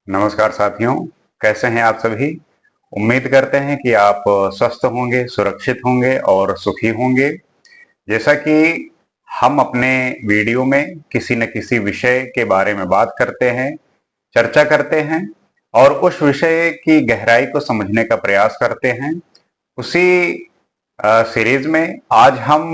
नमस्कार साथियों, कैसे हैं आप सभी। उम्मीद करते हैं कि आप स्वस्थ होंगे, सुरक्षित होंगे और सुखी होंगे। जैसा कि हम अपने वीडियो में किसी न किसी विषय के बारे में बात करते हैं, चर्चा करते हैं और उस विषय की गहराई को समझने का प्रयास करते हैं। उसी सीरीज में आज हम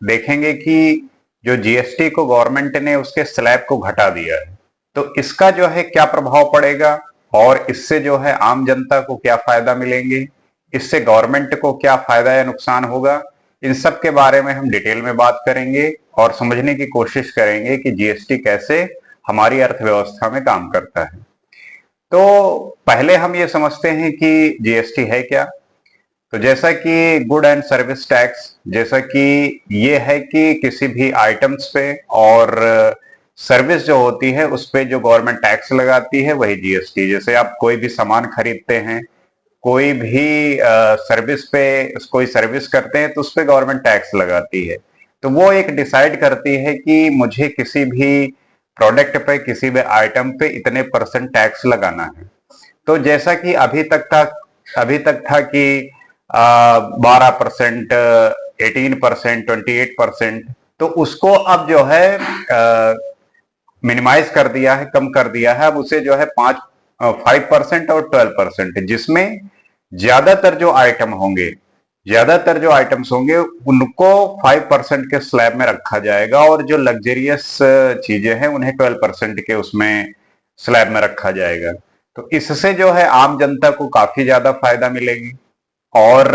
देखेंगे कि जो जीएसटी को गवर्नमेंट ने उसके स्लैब को घटा दिया है, तो इसका जो है क्या प्रभाव पड़ेगा और इससे जो है आम जनता को क्या फायदा मिलेंगे, इससे गवर्नमेंट को क्या फायदा या नुकसान होगा। इन सब के बारे में हम डिटेल में बात करेंगे और समझने की कोशिश करेंगे कि जीएसटी कैसे हमारी अर्थव्यवस्था में काम करता है। तो पहले हम ये समझते हैं कि जीएसटी है क्या। तो जैसा कि गुड एंड सर्विस टैक्स, जैसा कि ये है कि किसी भी आइटम्स पे और सर्विस जो होती है उस पे जो गवर्नमेंट टैक्स लगाती है वही जीएसटी। जैसे आप कोई भी सामान खरीदते हैं, कोई भी सर्विस पे कोई सर्विस करते हैं तो उस पे गवर्नमेंट टैक्स लगाती है। तो वो एक डिसाइड करती है कि मुझे किसी भी प्रोडक्ट पे, किसी भी आइटम पे इतने परसेंट टैक्स लगाना है। तो जैसा कि अभी तक था कि 12%, 18%, 28%, तो उसको अब जो है मिनिमाइज कर दिया है, कम कर दिया है। अब उसे जो है 5% और 12%, जिसमें ज्यादातर जो आइटम होंगे, ज्यादातर जो आइटम्स होंगे उनको 5% के स्लैब में रखा जाएगा और जो लग्जरियस चीजें हैं उन्हें 12% के उसमें स्लैब में रखा जाएगा। तो इससे जो है आम जनता को काफी ज्यादा फायदा मिलेगी। और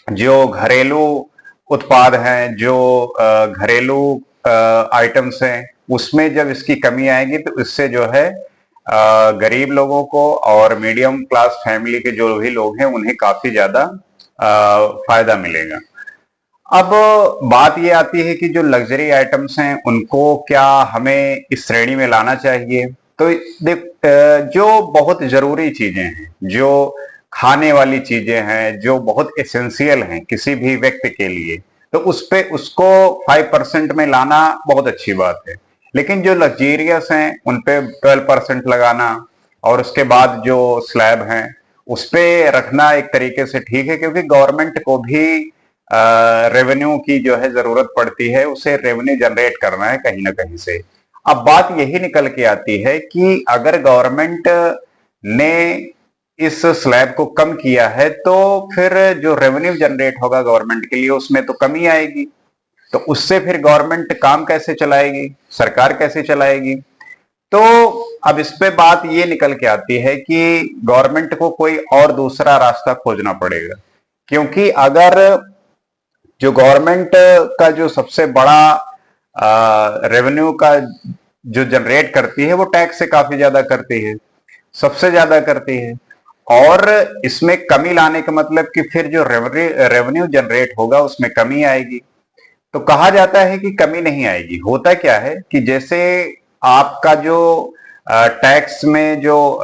जो घरेलू उत्पाद हैं, जो घरेलू आइटम्स हैं, उसमें जब इसकी कमी आएगी तो इससे जो है गरीब लोगों को और मीडियम क्लास फैमिली के जो भी लोग हैं उन्हें काफी ज्यादा फायदा मिलेगा। अब बात ये आती है कि जो लग्जरी आइटम्स हैं उनको क्या हमें इस श्रेणी में लाना चाहिए। तो देख, जो बहुत जरूरी चीजें हैं, जो खाने वाली चीजें हैं, जो बहुत एसेंशियल हैं किसी भी व्यक्ति के लिए, तो उस पे उसको 5% में लाना बहुत अच्छी बात है। लेकिन जो लग्जीरियस हैं उन पे 12% लगाना और उसके बाद जो स्लैब हैं उस पे रखना एक तरीके से ठीक है, क्योंकि गवर्नमेंट को भी रेवेन्यू की जो है जरूरत पड़ती है, उसे रेवेन्यू जनरेट करना है कहीं ना कहीं से। अब बात यही निकल के आती है कि अगर गवर्नमेंट ने इस स्लैब को कम किया है तो फिर जो रेवेन्यू जनरेट होगा गवर्नमेंट के लिए उसमें तो कमी आएगी। तो उससे फिर गवर्नमेंट काम कैसे चलाएगी, सरकार कैसे चलाएगी। तो अब इस पे बात ये निकल के आती है कि गवर्नमेंट को कोई और दूसरा रास्ता खोजना पड़ेगा, क्योंकि अगर जो गवर्नमेंट का जो सबसे बड़ा रेवेन्यू का जो जनरेट करती है वो टैक्स से काफी ज्यादा करती है, सबसे ज्यादा करती है। और इसमें कमी लाने का मतलब कि फिर जो रेवेन्यू जनरेट होगा उसमें कमी आएगी। तो कहा जाता है कि कमी नहीं आएगी। होता क्या है कि जैसे आपका जो टैक्स में जो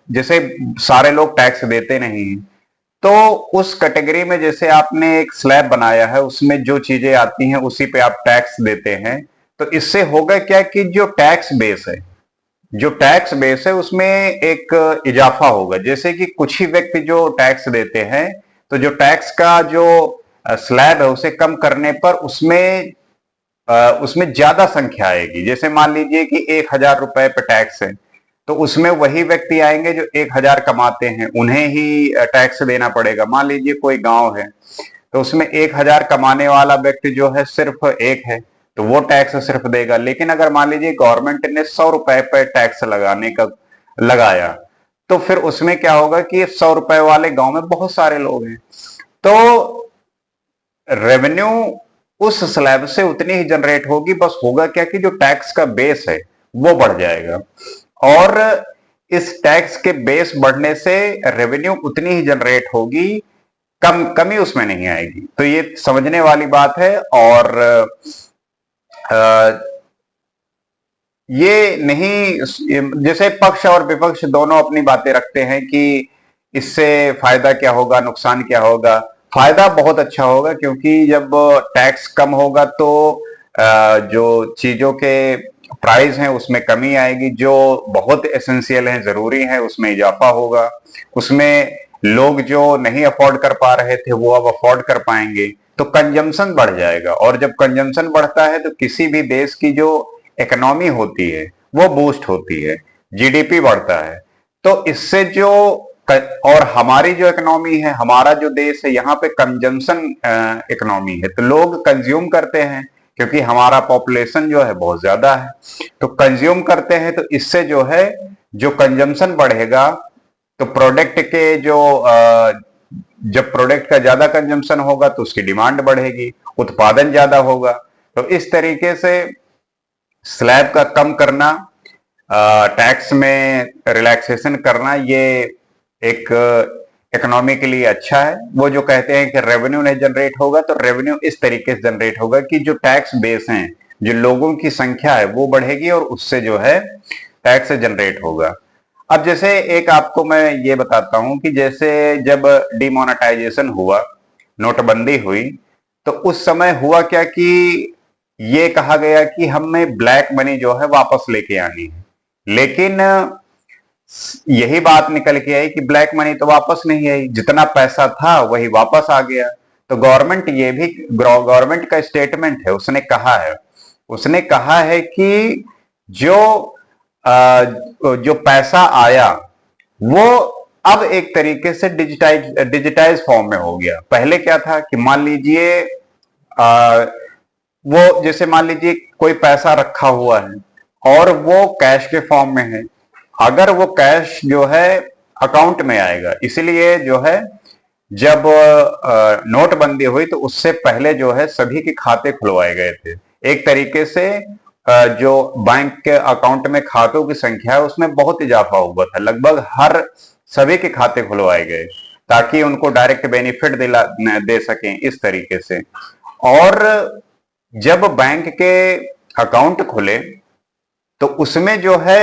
जैसे सारे लोग टैक्स देते नहीं हैं, तो उस कैटेगरी में जैसे आपने एक स्लैब बनाया है, उसमें जो चीजें आती हैं उसी पे आप टैक्स देते हैं। तो इससे होगा क्या कि जो टैक्स बेस है, जो टैक्स बेस है उसमें एक इजाफा होगा। जैसे कि कुछ ही व्यक्ति जो टैक्स देते हैं, तो जो टैक्स का जो स्लैब है उसे कम करने पर उसमें ज्यादा संख्या आएगी। जैसे मान लीजिए कि 1,000 रुपए पे टैक्स है, तो उसमें वही व्यक्ति आएंगे जो 1,000 कमाते हैं, उन्हें ही टैक्स देना पड़ेगा। मान लीजिए कोई गांव है, तो उसमें 1,000 कमाने वाला व्यक्ति जो है सिर्फ एक है, तो वो टैक्स सिर्फ देगा। लेकिन अगर मान लीजिए गवर्नमेंट ने 100 रुपए पे टैक्स लगाने का लगाया, तो फिर उसमें क्या होगा कि 100 रुपए वाले गांव में बहुत सारे लोग हैं, तो रेवेन्यू उस स्लैब से उतनी ही जनरेट होगी। बस होगा क्या कि जो टैक्स का बेस है वो बढ़ जाएगा, और इस टैक्स के बेस बढ़ने से रेवेन्यू उतनी ही जनरेट होगी, कमी उसमें नहीं आएगी। तो ये समझने वाली बात है। और ये नहीं, जैसे पक्ष और विपक्ष दोनों अपनी बातें रखते हैं कि इससे फायदा क्या होगा, नुकसान क्या होगा। फायदा बहुत अच्छा होगा, क्योंकि जब टैक्स कम होगा तो जो चीजों के प्राइस हैं उसमें कमी आएगी, जो बहुत एसेंशियल हैं, जरूरी है, उसमें इजाफा होगा, उसमें लोग जो नहीं अफोर्ड कर पा रहे थे वो अब अफोर्ड कर पाएंगे, तो कंजम्पशन बढ़ जाएगा। और जब कंजम्पशन बढ़ता है तो किसी भी देश की जो इकोनॉमी होती है वो बूस्ट होती है, जीडीपी बढ़ता है। तो इससे जो और हमारी जो इकोनॉमी है, हमारा जो देश है, यहाँ पे कंजम्पशन इकोनॉमी है, तो लोग कंज्यूम करते हैं क्योंकि हमारा पॉपुलेशन जो है बहुत ज्यादा है, तो कंज्यूम करते हैं। तो इससे जो है जो कंजम्पशन बढ़ेगा तो प्रोडक्ट के जो जब प्रोडक्ट का ज्यादा कंजम्पशन होगा तो उसकी डिमांड बढ़ेगी, उत्पादन ज्यादा होगा। तो इस तरीके से स्लैब का कम करना, टैक्स में रिलैक्सेशन करना, ये एक इकोनॉमी के लिए अच्छा है। वो जो कहते हैं कि रेवेन्यू नहीं जनरेट होगा, तो रेवेन्यू इस तरीके से जनरेट होगा कि जो टैक्स बेस हैं, जो लोगों की संख्या है वो बढ़ेगी और उससे जो है टैक्स जनरेट होगा। अब जैसे एक आपको मैं ये बताता हूं कि जैसे जब डिमोनेटाइजेशन हुआ, नोटबंदी हुई, तो उस समय हुआ क्या कि ये कहा गया कि हमें ब्लैक मनी जो है वापस लेके आनी है, लेकिन यही बात निकल के आई कि ब्लैक मनी तो वापस नहीं आई, जितना पैसा था वही वापस आ गया। तो गवर्नमेंट, ये भी गवर्नमेंट का स्टेटमेंट है, उसने कहा है कि जो जो पैसा आया वो अब एक तरीके से डिजिटाइज फॉर्म में हो गया। पहले क्या था कि मान लीजिए वो जैसे मान लीजिए कोई पैसा रखा हुआ है और वो कैश के फॉर्म में है, अगर वो कैश जो है अकाउंट में आएगा, इसलिए जो है जब नोटबंदी हुई तो उससे पहले जो है सभी के खाते खुलवाए गए थे। एक तरीके से जो बैंक के अकाउंट में खातों की संख्या है उसमें बहुत इजाफा हुआ था, लगभग हर सभी के खाते खुलवाए गए ताकि उनको डायरेक्ट बेनिफिट दे सकें इस तरीके से। और जब बैंक के अकाउंट खुले तो उसमें जो है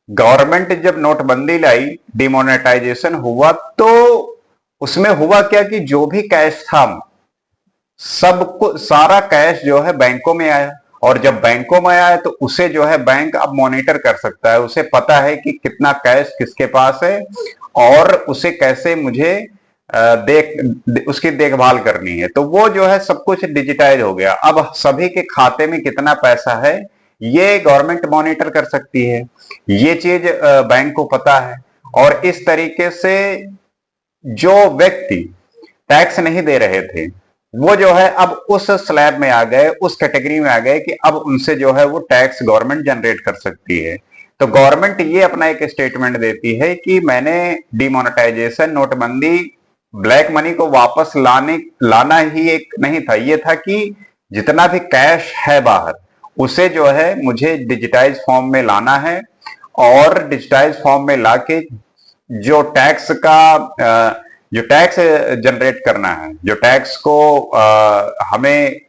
गवर्नमेंट जब नोटबंदी लाई, डिमोनेटाइजेशन हुआ, तो उसमें हुआ क्या कि जो भी कैश था सबको, सारा कैश जो है बैंकों में आया, और जब बैंकों में आया तो उसे जो है बैंक अब मॉनिटर कर सकता है, उसे पता है कि कितना कैश किसके पास है और उसे कैसे मुझे उसकी देखभाल करनी है। तो वो जो है सब कुछ डिजिटाइज हो गया। अब सभी के खाते में कितना पैसा है ये गवर्नमेंट मॉनिटर कर सकती है, ये चीज बैंक को पता है। और इस तरीके से जो व्यक्ति टैक्स नहीं दे रहे थे वो जो है अब उस स्लैब में आ गए, उस कैटेगरी में आ गए कि अब उनसे जो है वो टैक्स गवर्नमेंट जनरेट कर सकती है। तो गवर्नमेंट ये अपना एक स्टेटमेंट देती है कि मैंने डिमोनेटाइजेशन, नोटबंदी, ब्लैक मनी को वापस लाना ही एक नहीं था, ये था कि जितना भी कैश है बाहर उसे जो है मुझे डिजिटाइज फॉर्म में लाना है, और डिजिटाइज फॉर्म में लाके जो टैक्स जनरेट करना है, जो टैक्स को हमें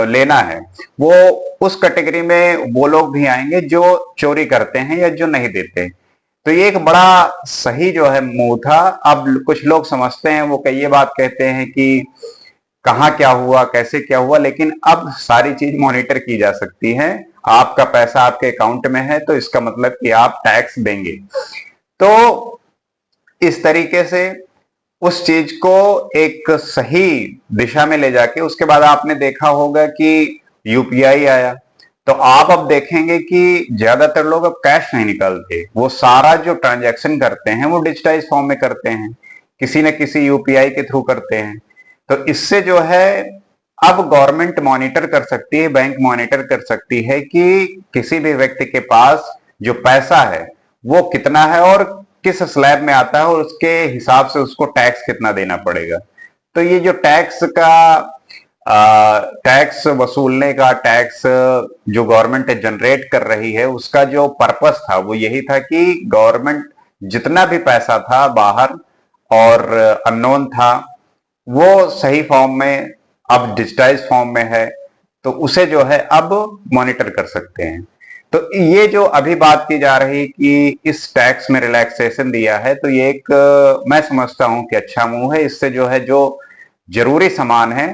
लेना है, वो उस कैटेगरी में वो लोग भी आएंगे जो चोरी करते हैं या जो नहीं देते। तो ये एक बड़ा सही जो है मूव था। अब कुछ लोग समझते हैं, वो कई बात कहते हैं कि कहाँ क्या हुआ, कैसे क्या हुआ, लेकिन अब सारी चीज मॉनिटर की जा सकती है। आपका पैसा आपके अकाउंट में है तो इसका मतलब कि आप टैक्स देंगे। तो इस तरीके से उस चीज को एक सही दिशा में ले जाके, उसके बाद आपने देखा होगा कि यूपीआई आया, तो आप अब देखेंगे कि ज्यादातर लोग अब कैश नहीं निकालते, वो सारा जो ट्रांजैक्शन करते हैं वो डिजिटाइज फॉर्म में करते हैं, किसी न किसी यूपीआई के थ्रू करते हैं। तो इससे जो है अब गवर्नमेंट मॉनिटर कर सकती है, बैंक मॉनिटर कर सकती है कि किसी भी व्यक्ति के पास जो पैसा है वो कितना है और किस स्लैब में आता है, और उसके हिसाब से उसको टैक्स कितना देना पड़ेगा। तो ये जो टैक्स वसूलने का, टैक्स जो गवर्नमेंट जनरेट कर रही है, उसका जो पर्पस था वो यही था कि गवर्नमेंट जितना भी पैसा था बाहर और अननोन था वो सही फॉर्म में अब डिजिटाइज फॉर्म में है, तो उसे जो है अब मॉनिटर कर सकते हैं। तो ये जो अभी बात की जा रही कि इस टैक्स में रिलैक्सेशन दिया है, तो ये एक मैं समझता हूं कि अच्छा मूव है। इससे जो है जो जरूरी सामान है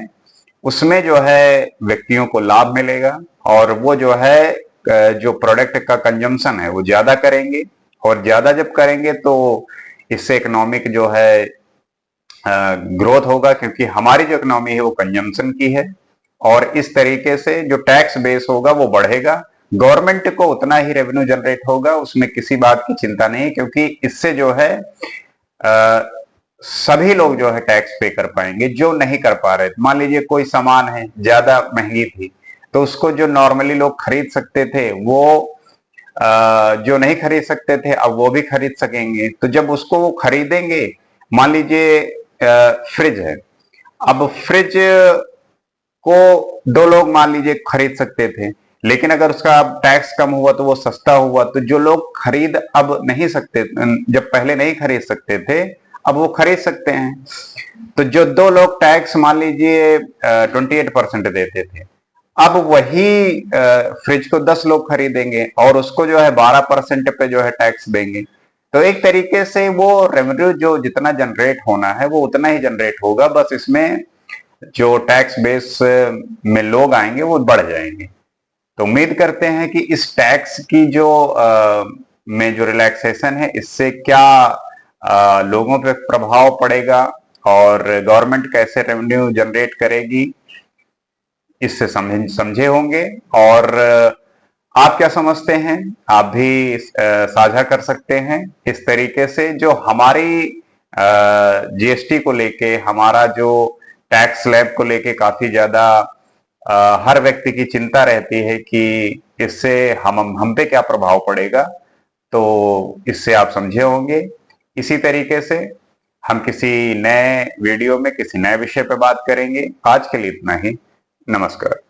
उसमें जो है व्यक्तियों को लाभ मिलेगा, और वो जो है जो प्रोडक्ट का कंजम्पशन है वो ज्यादा करेंगे, और ज्यादा जब करेंगे तो इससे इकोनॉमिक जो है ग्रोथ होगा, क्योंकि हमारी जो इकोनॉमी है वो कंजम्पशन की है, और इस तरीके से जो टैक्स बेस होगा वो बढ़ेगा। गवर्नमेंट को उतना ही रेवेन्यू जनरेट होगा, उसमें किसी बात की चिंता नहीं, क्योंकि इससे जो है सभी लोग जो है टैक्स पे कर पाएंगे जो नहीं कर पा रहे। मान लीजिए कोई सामान है ज्यादा महंगी थी, तो उसको जो नॉर्मली लोग खरीद सकते थे वो जो नहीं खरीद सकते थे अब वो भी खरीद सकेंगे। तो जब उसको वो खरीदेंगे, मान लीजिए फ्रिज है, अब फ्रिज को दो लोग मान लीजिए खरीद सकते थे, लेकिन अगर उसका टैक्स कम हुआ तो वो सस्ता हुआ, तो जो लोग खरीद अब नहीं सकते, जब पहले नहीं खरीद सकते थे अब वो खरीद सकते हैं। तो जो दो लोग टैक्स मान लीजिए 28% देते थे, अब वही फ्रिज को 10 लोग खरीदेंगे और उसको जो है 12% पे जो है टैक्स देंगे। तो एक तरीके से वो रेवेन्यू जो जितना जनरेट होना है वो उतना ही जनरेट होगा, बस इसमें जो टैक्स बेस में लोग आएंगे वो बढ़ जाएंगे। तो उम्मीद करते हैं कि इस टैक्स की जो में जो रिलैक्सेशन है इससे क्या लोगों पे प्रभाव पड़ेगा और गवर्नमेंट कैसे रेवेन्यू जनरेट करेगी, इससे समझे होंगे। और आप क्या समझते हैं, आप भी साझा कर सकते हैं। इस तरीके से जो हमारी जीएसटी को लेके, हमारा जो टैक्स स्लैब को लेके काफी ज्यादा हर व्यक्ति की चिंता रहती है कि इससे हम पे क्या प्रभाव पड़ेगा, तो इससे आप समझे होंगे। इसी तरीके से हम किसी नए वीडियो में किसी नए विषय पर बात करेंगे। आज के लिए इतना ही। नमस्कार।